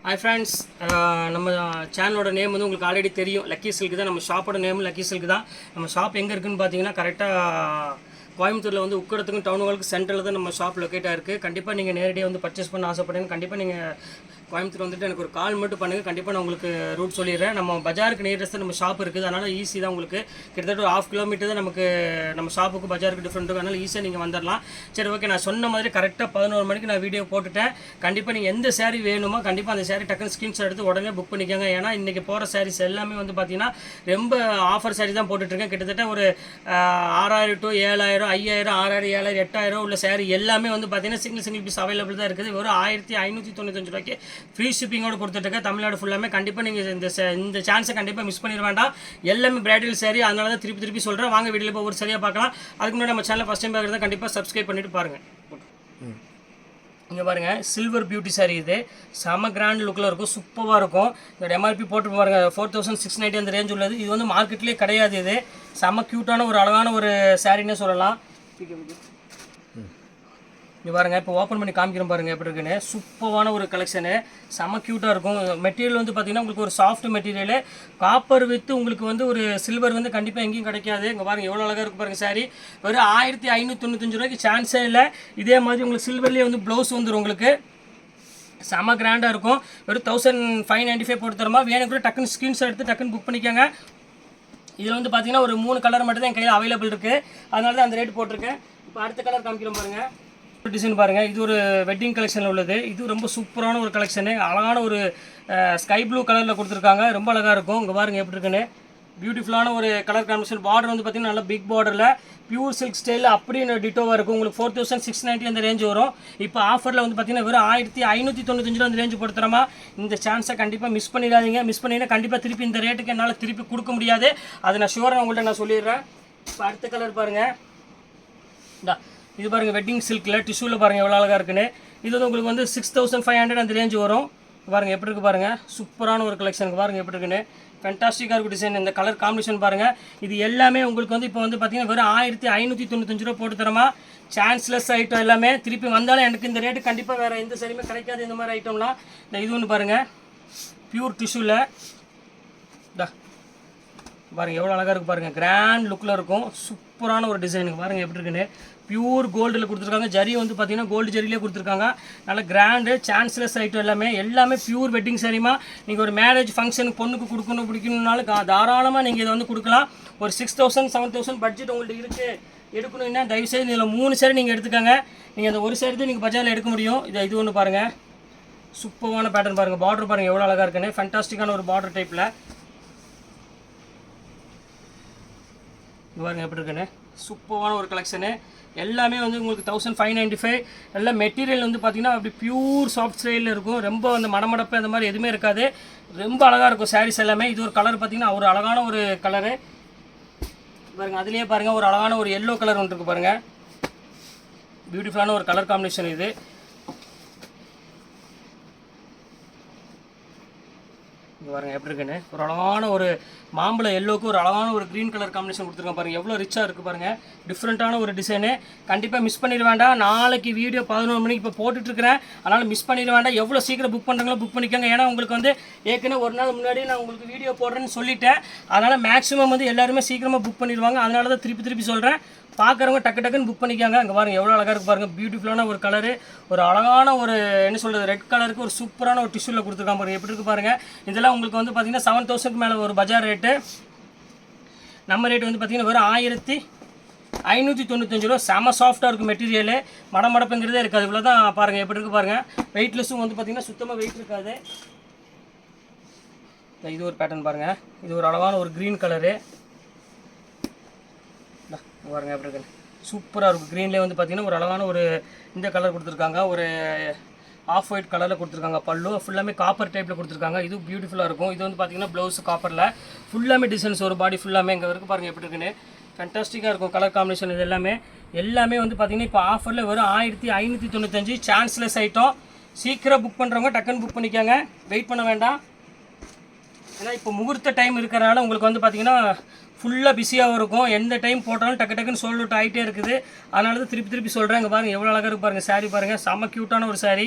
Hi friends, நம்ம சேனலோட name வந்து உங்களுக்கு ஆல்ரெடி தெரியும். லக்கி சில்க் தான் நம்ம ஷாப்போட நேம். லக்கி சில்க் தான். நம்ம ஷாப் எங்கே இருக்குதுன்னு பார்த்தீங்கன்னா கரெக்டாக கோயம்புத்தூரில் வந்து உக்கடத்துக்கும் டவுன் ஹாலுக்கு சென்டரில் தான் நம்ம ஷாப் லொக்கேட்டாக இருக்குது. கண்டிப்பாக நீங்கள் நேரடியாக வந்து பர்ச்சேஸ் பண்ண ஆசைப்படுங்க. கண்டிப்பாக நீங்கள் கோயம்புத்தூர் வந்துட்டு எனக்கு ஒரு கால் மட்டும் பண்ணுங்கள். கண்டிப்பாக நான் உங்களுக்கு ரூட் சொல்லிடுறேன். நம்ம பஜாருக்கு நியரஸ்ட் நம்ம ஷாப் இருக்குது. அதனால் ஈஸி தான் உங்களுக்கு. கிட்டத்தட்ட ஒரு 1/2 கிலோமீட்டர் தான் நமக்கு நம்ம ஷாப்புக்கு பஜாருக்கு டிஃப்ரெண்ட் இருக்கும். அதனால் ஈஸியாக நீங்கள் வந்துடலாம். சரி, ஓகே. நான் சொன்ன மாதிரி கரெக்டாக 11 மணிக்கு நான் வீடியோ போட்டுட்டேன். கண்டிப்பாக நீங்கள் எந்த சேரீ வேணுமோ கண்டிப்பாக அந்த சேரீ டக்குன்னு ஸ்க்ரீன்ஷாட் எடுத்து உடனே புக் பண்ணிக்கோங்க. ஏன்னா இன்றைக்கி போகிற சாரீஸ் எல்லாமே வந்து பார்த்தீங்கன்னா ரொம்ப ஆஃபர் சாரீ தான் போட்டுட்ருக்கேன். கிட்டத்தட்ட ஒரு 6000 to 7000, 5000, 6000, 7000, 8000 உள்ள சாரீ எல்லாமே வந்து பார்த்தீங்கன்னா சிங்கிள் பீஸ் அவைலபிள் தான் இருக்குது. வெறும் 1595 ரூபாய்க்கு ஃப்ரீ ஷிப்பிங்கோடு கொடுத்துட்ருக்கேன். தமிழ்நாடு ஃபுல்லாமே. கண்டிப்பாக நீங்கள் இந்த சான்ஸை கண்டிப்பாக மிஸ் பண்ணிட வேண்டாம். எல்லாமே பிரைடல் சாரீ. அதனால தான் திருப்பி சொல்கிறேன். வாங்க வீடியோவில் போய் ஒரு சரியாக பார்க்கலாம். அதுக்கு முன்னாடி நம்ம சேனலை ஃபஸ்ட் டைம் பார்க்குறத கண்டிப்பாக சப்ஸ்கிரைப் பண்ணிவிட்டு பாருங்கள். இங்கே பாருங்கள், சில்வர் பியூட்டி சாரீ. இது செம கிராண்ட் லுக்கில் இருக்கும், சூப்பராக இருக்கும். இதோட எம்ஆர்பி போட்டு பாருங்கள், 4690 அந்த ரேஞ்ச் உள்ளது. இது வந்து மார்க்கெட்லேயே கிடையாது. இது செம க்யூட்டான ஒரு அழகான ஒரு சாரீன்னே சொல்லலாம். இங்கே பாருங்கள், இப்போ ஓப்பன் பண்ணி காமிக்கிறோம் பாருங்கள் எப்படி இருக்குன்னு. சூப்பரான ஒரு கலெக்ஷனு, செம க்யூட்டாக இருக்கும். மெட்டீரியல் வந்து பார்த்திங்கன்னா உங்களுக்கு ஒரு சாஃப்ட் மெட்டீரியலு, காப்பர் வித்து உங்களுக்கு வந்து ஒரு சில்வர் வந்து கண்டிப்பாக எங்கேயும் கிடைக்காது. இங்கே பாருங்கள் எவ்வளோ அழகாக இருக்குது பாருங்கள் சாரீ. வெறும் 1595 ரூபாய்க்கு சான்ஸே இல்லை. இதே மாதிரி உங்களுக்கு சில்வர்லேயே வந்து ப்ளவுஸ் வந்துடும் உங்களுக்கு. செம கிராண்டாக இருக்கும். வெறும் 1595 போட்டு தரமா. வேணும் கூட டக்குன்னு ஸ்க்ரீன்ஷாட் எடுத்து டக்குன்னு புக் பண்ணிக்கோங்க. இதில் வந்து பார்த்திங்கன்னா ஒரு 3 கலர் மட்டும் தான் என் கையில் அவைலபிள் இருக்குது. அதனால தான் அந்த ரேட் போட்டிருக்கேன். இப்போ அடுத்த கலர் காமிக்கிறோம் பாருங்கள். டிசைன் பாருங்கள், இது ஒரு வெட்டிங் கலெக்ஷனில் உள்ளது. இது ரொம்ப சூப்பரான ஒரு கலெக்ஷனு. அழகான ஒரு ஸ்கை ப்ளூ கலரில் கொடுத்துருக்காங்க. ரொம்ப அழகாக இருக்கும். இங்கே பாருங்கள் எப்படி இருக்குன்னு. பியூட்டிஃபுல்லான ஒரு கலர் காம்பினேஷன். பார்டர் வந்து பார்த்திங்கன்னா நல்லா பிக் பார்டரில் பியூர் சில்க் ஸ்டைலில் அப்படின்னு டிட்டோவாக இருக்கும். உங்களுக்கு 4690 அந்த ரேஞ்ச் வரும். இப்போ ஆஃபரில் வந்து பார்த்திங்கன்னா வெறும் 1595 அந்த ரேஞ்சு போட்டுறமா. இந்த சான்ஸை கண்டிப்பாக மிஸ் பண்ணிடாதீங்க. மிஸ் பண்ணிங்கன்னா கண்டிப்பாக திருப்பி இந்த ரேட்டுக்கு என்னால் திருப்பி கொடுக்க முடியாது. அதை நான் ஷுவராக உங்கள்கிட்ட நான் சொல்லிடுறேன். இப்போ அடுத்த கலர் பாருங்கள். இது பாருங்கள், வெட்டிங் சில்கில் டிஷ்யூவில் பாருங்கள் எவ்வளோ அழகாக இருக்குன்னு. இது வந்து உங்களுக்கு வந்து 6500 அந்த ரேஞ்சு வரும். பாருங்கள் எப்படி இருக்குது பாருங்கள். சூப்பரான ஒரு கலெக்ஷனுக்கு பாருங்கள் எப்படி இருக்குன்னு. ஃபேண்டாஸ்டிக்காக இருக்கும் டிசைன். இந்த கலர் காம்பினேஷன் பாருங்கள். இது எல்லாமே உங்களுக்கு வந்து இப்போ வந்து பார்த்திங்கன்னா வெறும் 1595 ரூபா போட்டு தரமா. சான்ஸ்லெஸ் ஐட்டம் எல்லாமே. திருப்பி வந்தாலும் எனக்கு இந்த ரேட்டு கண்டிப்பாக வேறு எந்த சரியுமே கிடைக்காது. இந்த மாதிரி ஐட்டம்லாம் இந்த இது ஒன்று பாருங்கள், பியூர் டிஷ்யூவில் பாருங்கள் எவ்வளோ அழகாக இருக்குது பாருங்கள். கிராண்ட் லுக்கில் இருக்கும். சூப்பரான ஒரு டிசைனுக்கு பாருங்கள் எப்படி இருக்குன்னு. பியூர் கோல்டில் கொடுத்துருக்காங்க. ஜரி வந்து பார்த்திங்கன்னா கோல்டு ஜரியிலே கொடுத்துருக்காங்க. நல்ல கிராண்டு சான்ஸ்லெஸ் ஐட்டம் எல்லாமே பியூர் வெட்டிங் சாரீமா. நீங்கள் ஒரு மேரேஜ் ஃபங்க்ஷனுக்கு பொண்ணுக்கு கொடுக்கணும் பிடிக்கணுன்னாலும் தாராளமாக நீங்கள் இதை வந்து கொடுக்கலாம். ஒரு 6000 7000 பட்ஜெட் உங்கள்கிட்ட இருக்குது எடுக்கணும்னா தயவுசெய்து இதில் 3 சாரி நீங்கள் எடுத்துக்கோங்க. நீங்கள் அந்த ஒரு சாரி தான் நீங்கள் பஜாரில் எடுக்க முடியும். இது ஒன்று பாருங்கள், சூப்பரான பேட்டர்ன் பாருங்கள். பார்டர் பாருங்கள் எவ்வளோ அழகாக இருக்குன்னு. ஃபேண்டாஸ்டிக்கான ஒரு பார்டர் டைப்பில் பாருங்கள் எப்படி இருக்குன்னு. சூப்பரான ஒரு கலெக்ஷனு. எல்லாமே வந்து உங்களுக்கு 1595. எல்லாம் மெட்டீரியல் வந்து பார்த்திங்கன்னா அப்படி பியூர் சாஃப்ட் ஸ்டைலில் இருக்கும். ரொம்ப அந்த மடமடப்பு அந்த மாதிரி எதுவுமே இருக்காது. ரொம்ப அழகாக இருக்கும் சாரீஸ் எல்லாமே. இது ஒரு கலர் பார்த்திங்கன்னா ஒரு அழகான ஒரு கலரு பாருங்கள். அதுலேயே பாருங்கள் ஒரு அழகான ஒரு எல்லோ கலர் ஒன்று இருக்குது பாருங்கள். பியூட்டிஃபுல்லான ஒரு கலர் காம்பினேஷன் இது. இங்கே பாருங்கள் எப்படி இருக்குன்னு. ஒரு அழகான ஒரு மாம்பழ எல்லோவுக்கு ஒரு அழகான ஒரு க்ரீன் கலர் காம்பினேஷன் கொடுத்துருக்காங்க பாருங்கள். எவ்வளோ ரிச்சாக இருக்குது பாருங்கள். டிஃப்ரெண்ட்டான ஒரு டிசைனு. கண்டிப்பாக மிஸ் பண்ணிட வேண்டாம். நாளைக்கு வீடியோ 11 மணிக்கு இப்போ போட்டுட்ருக்கிறேன். அதனால் மிஸ் பண்ணிட வேண்டாம். எவ்வளோ சீக்கிரம் புக் பண்ணுறாங்களோ புக் பண்ணிக்கோங்க. ஏன்னா உங்களுக்கு வந்து ஏற்கனவே ஒரு நாள் முன்னாடி நான் உங்களுக்கு வீடியோ போடுறேன்னு சொல்லிட்டேன். அதனால் மேக்ஸிமம் வந்து எல்லாருமே சீக்கிரமாக புக் பண்ணிடுவாங்க. அதனால தான் திருப்பி சொல்கிறேன். பார்க்குறவங்க டக்குன்னு புக் பண்ணிக்காங்க. அங்கே பாருங்கள் எவ்வளோ அழகாக இருக்குது பாருங்கள். பியூட்டிஃபுல்லான ஒரு கலரு. ஒரு அழகான ஒரு என்ன சொல்கிறது, ரெட் கலருக்கு ஒரு சூப்பரான ஒரு டிஷ்யூவில் கொடுத்துருக்காங்க பாருங்கள் எப்படி இருக்குது பாருங்கள். இதெல்லாம் உங்களுக்கு வந்து பார்த்திங்கன்னா 7000 மேலே ஒரு பஜார் ரேட்டு. நம்ம ரேட்டு வந்து பார்த்திங்கன்னா வெறும் 1595 ரூபா. செம சாஃப்டாக இருக்கும் மெட்டீரியலு. மடமடப்புங்கிறதே இருக்காது. இவ்வளோ தான் பாருங்கள் எப்படி இருக்குது பாருங்கள். வெயிட்லெஸ்ஸும் வந்து பார்த்திங்கன்னா சுத்தமாக வெயிட் இருக்காது. இது ஒரு பேட்டர்ன் பாருங்கள். இது ஒரு அழகான ஒரு க்ரீன் கலரு பாருங்கள் எப்படி இருக்குன்னு. சூப்பராக இருக்கும். க்ரீன்லேயே வந்து பார்த்திங்கன்னா ஒரு அழகான ஒரு இந்த கலர் கொடுத்துருக்காங்க. ஒரு ஆஃப் ஒயிட் கலரில் கொடுத்துருக்காங்க. பல்லு ஃபுல்லாமே காப்பர் டைப்பில் கொடுத்துருக்காங்க. இது பியூட்டிஃபுல்லாக இருக்கும். இது வந்து பார்த்திங்கன்னா ப்ளவுஸ் காப்பரில் ஃபுல்லாமே டிசைன்ஸ் ஒரு பாடி ஃபுல்லாமே இங்கே இருக்குது பாருங்கள் எப்படி இருக்குன்னு. ஃபேண்டாஸ்டிக்காக இருக்கும் கலர் காம்பினேஷன். இது எல்லாமே வந்து பார்த்திங்கன்னா இப்போ ஆஃபரில் வெறும் 1595. Chanceless item. சீக்கிரம் புக் பண்ணுறவங்க டக்குன்னு புக் பண்ணிக்கோங்க. வெயிட் பண்ண வேண்டாம். ஏன்னா இப்போ முகூர்த்த டைம் இருக்கிறனால உங்களுக்கு வந்து பார்த்திங்கன்னா ஃபுல்லாக பிஸியாகவும் இருக்கும். எந்த டைம் போட்டாலும் டக்குன்னு சோல்ட் அவுட் ஆகிட்டே இருக்குது. அதனால தான் திருப்பி சொல்கிறேன். இங்கே பாருங்கள் எவ்வளோ அழகாக இருக்குது பாருங்கள். சாரீ பாருங்கள், செம்ம க்யூட்டான ஒரு சாரீ.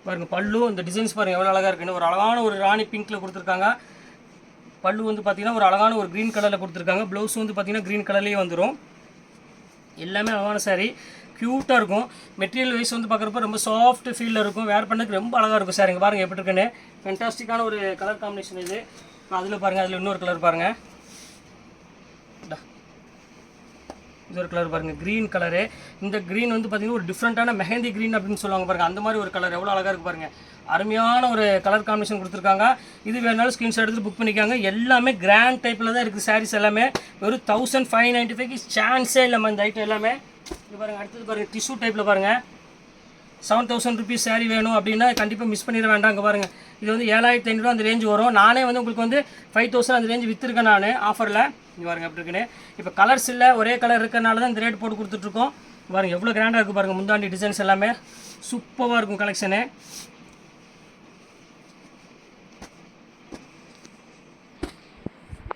பாருங்கள் பல்லு இந்த டிசைன்ஸ் பாருங்கள் எவ்வளோ அழகாக இருக்குன்னு. ஒரு அழகான ஒரு ராணி பிங்க்கில் கொடுத்துருக்காங்க. பல்லு வந்து பார்த்திங்கன்னா ஒரு அழகான ஒரு க்ரீன் கலரில் கொடுத்துருக்காங்க. ப்ளவுஸ் வந்து பார்த்திங்கன்னா க்ரீன் கலர்லேயே வந்துடும். எல்லாமே அழகான சாரீ, க்யூட்டாக இருக்கும். மெட்டீரியல் வைஸ் வந்து பார்க்குறப்ப ரொம்ப சாஃப்ட் ஃபீலில் இருக்கும். வேர் பண்ணுறதுக்கு ரொம்ப அழகாக இருக்கும் சார். இங்கே பாருங்கள் எப்படி இருக்குன்னு. ஃபென்டாஸ்டிக்கான ஒரு கலர் காம்பினேஷன் இது. அதில் பாருங்கள், அதில் இன்னொரு கலர் பாருங்கள். இது ஒரு கலர் பாருங்கள், க்ரீன் கலரு. இந்த க்ரீன் வந்து பார்த்திங்கன்னா ஒரு டிஃப்ரெண்ட்டான மெஹந்தி க்ரீன் அப்படின்னு சொல்லுவாங்க பாருங்கள். அந்த மாதிரி ஒரு கலர் எவ்வளோ அழகாக இருக்குது பாருங்கள். அருமையான ஒரு கலர் காம்பினேஷன் கொடுத்துருக்காங்க. இது வேணாலும் ஸ்க்ரீன்ஷாட் எடுத்து புக் பண்ணிக்காங்க. எல்லாமே கிராண்ட் டைப்பில் தான் இருக்குது சாரீஸ் எல்லாமே. வெறும் 1595 சான்ஸே இல்லாமல் இந்த ஐட்டம் எல்லாமே. இது பாருங்கள், அடுத்தது பாருங்கள் டிஷ்யூ டைப்பில் பாருங்கள். 7000 ருபீஸ் சாரீ வேணும் அப்படின்னா கண்டிப்பாக மிஸ் பண்ணிட வேண்டாம். அங்கே பாருங்கள், இது வந்து 7500 அந்த ரேஞ்சு வரும். நானே வந்து உங்களுக்கு வந்து 5000 அந்த ரேஞ்சு விற்றுருக்கேன் நான் ஆஃபரில். இங்கே பாருங்கள் எப்படி இருக்குன்னு. இப்போ கலர்ஸ் இல்லை, ஒரே கலர் இருக்கிறனால தான் இந்த ரேட் போட்டு கொடுத்துட்ருக்கோம். பாருங்கள் எவ்வளோ கிராண்டாக இருக்குது பாருங்கள். முந்தாண்டி டிசைன்ஸ் எல்லாமே சூப்பராக இருக்கும் கலெக்ஷனு.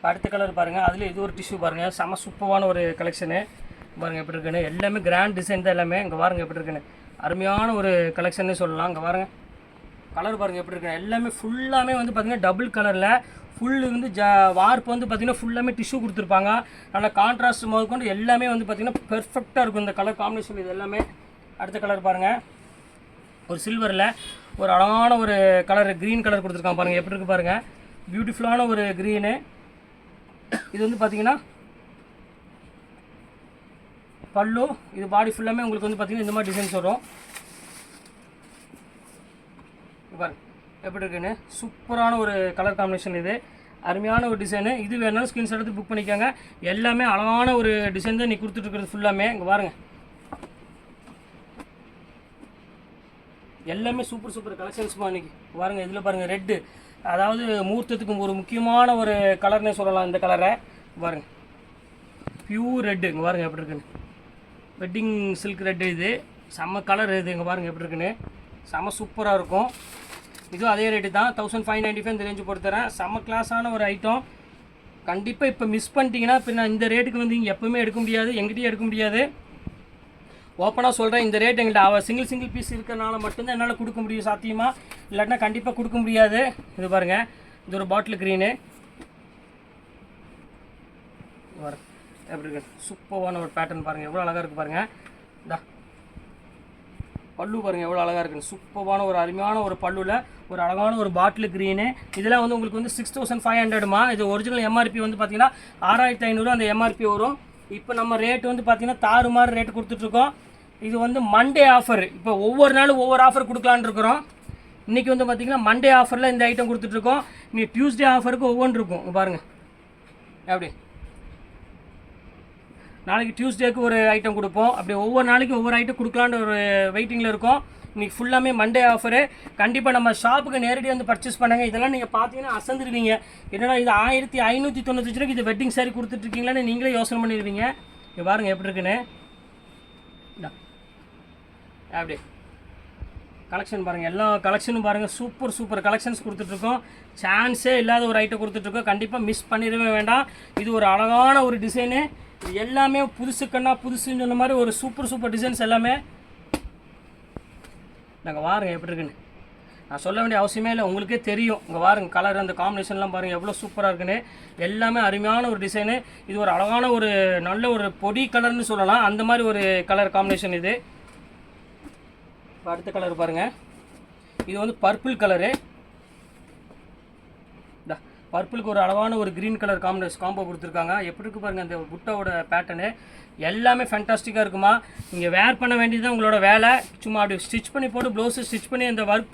அடுத்த கலர் பாருங்கள், அதில் இது ஒரு டிஷ்யூ பாருங்கள், செம சூப்பரான ஒரு கலெக்ஷனு. பாருங்கள் எப்படி இருக்குன்னு. எல்லாமே கிராண்ட் டிசைன் தான் எல்லாமே. இங்கே பாருங்கள் எப்படி இருக்குன்னு. அருமையான ஒரு கலெக்ஷன்னு சொல்லலாம். இங்கே பாருங்கள் கலர் பாருங்கள் எப்படி இருக்குன்னு. எல்லாமே ஃபுல்லாமே வந்து பார்த்திங்கன்னா டபுள் கலரில் ஃபுல்லு வந்து வார்ப்பு வந்து பார்த்திங்கன்னா ஃபுல்லாமே டிஷ்யூ கொடுத்துருப்பாங்க. நல்லா கான்ட்ராஸ்ட் முதற்கொண்டு எல்லாமே வந்து பார்த்திங்கன்னா பெர்ஃபெக்டாக இருக்கும் இந்த கலர் காம்பினேஷன். இது எல்லாமே. அடுத்த கலர் பாருங்கள், ஒரு சில்வரில் ஒரு அழகான ஒரு கலர் க்ரீன் கலர் கொடுத்துருக்காங்க பாருங்கள் எப்படி இருக்குது பாருங்கள். பியூட்டிஃபுல்லான ஒரு க்ரீனு. இது வந்து பார்த்திங்கன்னா பல்லு. இது பாடி ஃபுல்லாமே உங்களுக்கு வந்து பார்த்திங்கன்னா இந்த மாதிரி டிசைன்ஸ் வரும். பாருங்க எப்படி இருக்குன்னு. சூப்பரான ஒரு கலர் காம்பினேஷன். இது அருமையான ஒரு டிசைனு. இது வேணாலும் ஸ்க்ரீன்ஷாட் எடுத்து புக் பண்ணிக்கோங்க. எல்லாமே அழகான ஒரு டிசைன் தான் நீ கொடுத்துட்ருக்கிறது ஃபுல்லாமே. இங்கே பாருங்கள் எல்லாமே சூப்பர் சூப்பர் கலெக்ஷன்ஸ்மா இன்றைக்கி. பாருங்கள் இதில் பாருங்கள் ரெட்டு, அதாவது முகூர்த்தத்துக்கு ஒரு முக்கியமான ஒரு கலர்னே சொல்லலாம் இந்த கலரை. பாருங்கள் பியூர் ரெட்டு. இங்கே பாருங்கள் எப்படி இருக்குன்னு. Wedding silk red. இது செம்ம கலர். இது இங்கே பாருங்கள் எப்படி இருக்குன்னு. செம்ம சூப்பராக இருக்கும். இதுவும் அதே ரேட்டு தான், 1595 இந்த ரேஞ்சு போட்டு தரேன். செம்ம கிளாஸான ஒரு ஐட்டம். கண்டிப்பாக இப்போ மிஸ் பண்ணிட்டீங்கன்னா இப்போ நான் இந்த ரேட்டுக்கு வந்து இங்கே எப்போவுமே எடுக்க முடியாது, எங்கிட்டையும் எடுக்க முடியாது. ஓப்பனாக சொல்கிறேன், இந்த ரேட் எங்கள்கிட்ட சிங்கிள் பீஸ் இருக்கிறனால மட்டும்தான் என்னால் கொடுக்க முடியும் சாத்தியமாக, இல்லாட்டினா கண்டிப்பாக கொடுக்க முடியாது. இது பாருங்கள், இது ஒரு பாட்டில் க்ரீனு. பாருங்கள் எப்படி இருக்கு, சூப்பரான ஒரு பேட்டர்ன் பாருங்கள், எவ்வளோ அழகாக இருக்குது பாருங்கள். இந்தா பல்லு பாருங்கள் எவ்வளோ அழகாக இருக்குன்னு. சூப்பரான ஒரு அருமையான ஒரு பல்லுவில் ஒரு அழகான ஒரு பாட்டில் க்ரீனு. இதெல்லாம் வந்து உங்களுக்கு வந்து 6500மா. இது ஒரிஜினல் எம்ஆர்பி வந்து பார்த்தீங்கன்னா 6500 அந்த எம்ஆர்பி வரும். இப்போ நம்ம ரேட்டு வந்து பார்த்தீங்கன்னா தாறுமாறு ரேட்டு கொடுத்துட்ருக்கோம். இது வந்து மண்டே ஆஃபர். இப்போ ஒவ்வொரு நாளும் ஒவ்வொரு ஆஃபர் கொடுக்கலான்னு இருக்கிறோம். இன்றைக்கி வந்து பார்த்திங்கன்னா மண்டே ஆஃபரில் இந்த ஐட்டம் கொடுத்துட்ருக்கோம். இன்றைக்கி டியூஸ்டே ஆஃபருக்கு ஒவ்வொன்று இருக்கும் பாருங்கள். எப்படி நாளைக்கு டியூஸ்டேக்கு ஒரு ஐட்டம் கொடுப்போம். அப்படி ஒவ்வொரு நாளைக்கு ஒவ்வொரு ஐட்டம் கொடுக்கலான்னு ஒரு வெயிட்டிங்கில் இருக்கும். இன்றைக்கி ஃபுல்லாமே மண்டே ஆஃபரு. கண்டிப்பாக நம்ம ஷாப்புக்கு நேரடியாக வந்து பர்ச்சேஸ் பண்ணுங்கள். இதெல்லாம் நீங்கள் பார்த்தீங்கன்னா அசந்துருவீங்க. என்னடா இது 1595 ரூபாய்க்கு இது வெட்டிங் சாரி கொடுத்துட்ருக்கீங்களான்னு நீங்களே யோசனை பண்ணிடுவீங்க. இங்கே பாருங்கள் எப்படி இருக்குன்னு. அப்படி கலெக்ஷன் பாருங்கள், எல்லா கலெக்ஷனும் பாருங்கள், சூப்பர் கலெக்ஷன்ஸ் கொடுத்துட்ருக்கோம். சான்ஸே இல்லாத ஒரு ஐட்டம் கொடுத்துட்ருக்கோம். கண்டிப்பாக மிஸ் பண்ணிடவே வேண்டாம். இது ஒரு அழகான ஒரு டிசைனு. இது எல்லாமே புதுசுக்கன்னா புதுசுன்னு சொன்ன மாதிரி ஒரு சூப்பர் டிசைன்ஸ் எல்லாமே. நாங்கள் வாருங்க எப்படி இருக்குன்னு நான் சொல்ல வேண்டிய அவசியமே இல்லை, உங்களுக்கே தெரியும். இங்கே வாருங்க கலர் அந்த காம்பினேஷன்லாம் பாருங்கள் எவ்வளோ சூப்பராக இருக்குன்னு. எல்லாமே அருமையான ஒரு டிசைனு. இது ஒரு அழகான ஒரு நல்ல ஒரு பொடி கலர்னு சொல்லலாம், அந்த மாதிரி ஒரு கலர் காம்பினேஷன் இது. இப்போ அடுத்த கலர் பாருங்கள், இது வந்து பர்பிள் கலரு. பர்பிளுக்கு ஒரு அழகான ஒரு க்ரீன் கலர் காம்போ கொடுத்துருக்காங்க. எப்படி இருக்குது பாருங்கள் அந்த புட்டாவோட பேட்டர்னு. எல்லாமே ஃபேண்டாஸ்டிக்காக இருக்குமா. நீங்கள் வேர் பண்ண வேண்டியது தான் உங்களோட வேலை. சும்மா அப்படி ஸ்டிச் பண்ணி போட்டு ப்ளவுஸு ஸ்டிச் பண்ணி அந்த ஒர்க்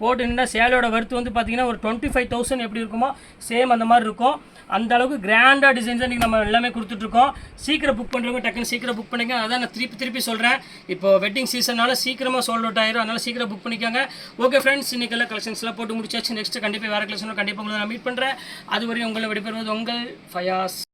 போட்டுன்னா சேலையோட ஒர்த்து வந்து பார்த்திங்கன்னா ஒரு 25,000 எப்படி இருக்குமோ சேம் அந்த மாதிரி இருக்கும். அந்த அளவுக்கு கிராண்டாக டிசைன்ஸ் இன்றைக்கி நம்ம எல்லாமே கொடுத்துட்ருக்கோம். சீக்கிரம் புக் பண்ணுறவங்க டக்குன்னு சீக்கிரம் புக் பண்ணிங்க. அதான் நான் திருப்பி சொல்கிறேன், இப்போ வெட்டிங் சீசனால் சீக்கிரமாக சோல்ட் அவுட் ஆயிரும். அதனால் சீக்கிரம் புக் பண்ணிக்கோங்க. ஓகே ஃப்ரெண்ட்ஸ், இன்றைக்கி எல்லாம் கலெக்ஷன்ஸ்லாம் போட்டு முடிச்சாச்சு. நெக்ஸ்ட்டு கண்டிப்பாக வேறு கலெக்ஷனில் கண்டிப்பாக உங்களை நான் மீட் பண்ணுறேன். அதுவரை உங்களை விடைபெறுவது உங்கள் ஃபயாஸ்.